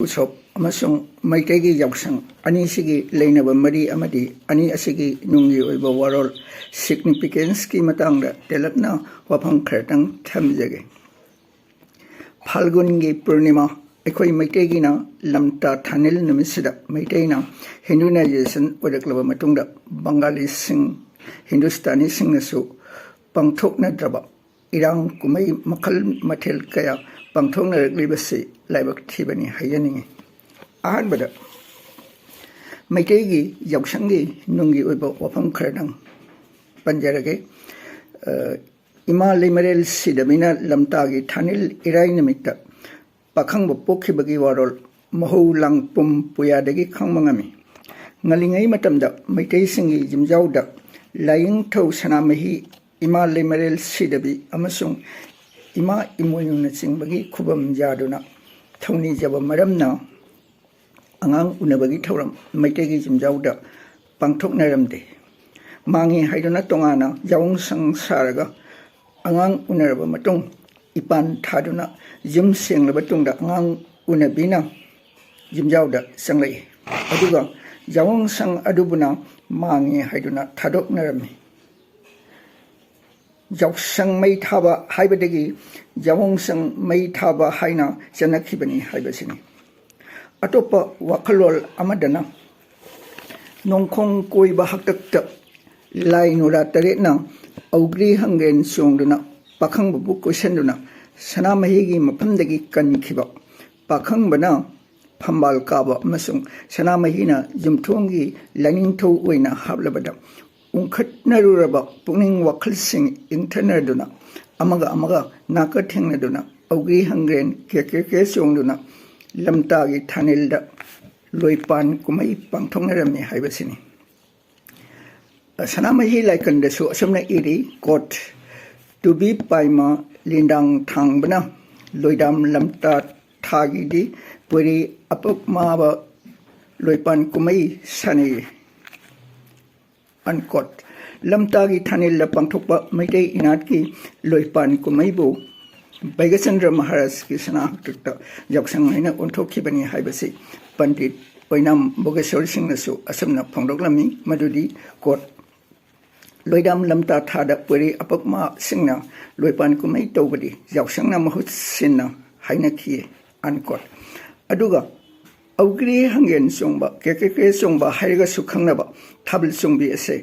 Usop amasung Meeteigi Yaoshang ani sigi leinaba mari amadi ani asigi nunggi oiba warol significance ki matangda telakna wafang khartang thamjage. Phalgungi Purnima akhoi Meeteigi na lamta thanil numisida Meeteina Hinduization odaklaba matungda Bengali sing Hindustani sing nasu pangthokna draba irang kumai makhal mathel kaya pangthokna reglibasi laibak thibani hayani ahadbada Meeteigi Yaoshanggi nunggi oiba wafam khardang panjarage ima limerel sidamina lamtagi thanil irai nimitta pakhangba pokhibagi warol mahou langpum puyadagi khangmangami ngalingai matamda Meitei singi jimjauda laying thau sanamahi ima limerel sidabi amasung ima imoyungna singbagi khubam jaduna thawni jaba maramna angang unabagi thawram Meiteigi jimjauda pangthoknaramde mangi haiduna tongana yawongshng saraga angang unaraba matung ipan thaduna jim senglaba tungda angang unabina jimjauda sanglai aduga yawongshng adubuna mangi haiduna thadoknarami yawongshng mai thaba hybadagi yawongshng mai thaba hyna chanakhibani haibasini atopa wakhllon amadana nongkhong koiba haktakta lainura taretna augri hangen songduna pakhangbu koisenduna sanamahigi maphamdagi kankhiba pakhangbana phambal kaba amasung sanamahina jumthongi laningthau oina hablabada ungkhatnaruraba pungning wakhalsing ingthanarduna amaga naka thengnaduna augri hangen keke songduna lamtagi thanilda loipan kumai pangthongnarami haibasini sanamahi laikandasu asomna iri court to be paima lindang thangbana loidam lamta thagidi puri apakmaba loipan kumai sani unquote lamtagi thanilla pangthokpa Meitei inatki loipan kumaibu Baigasandra Maharaj ki sana hakta Yaoshang haina onthokibani haibasi pandit oinam bogesor singnasu asamna phongdoklami madudi court loidam lamta thada puri apakma singna loipan kumai tawbadi Yaoshangna mahut sinna hynakhi unquote aduga augri hangen songba keke songba haiga sukhangnaba thabil songbi ase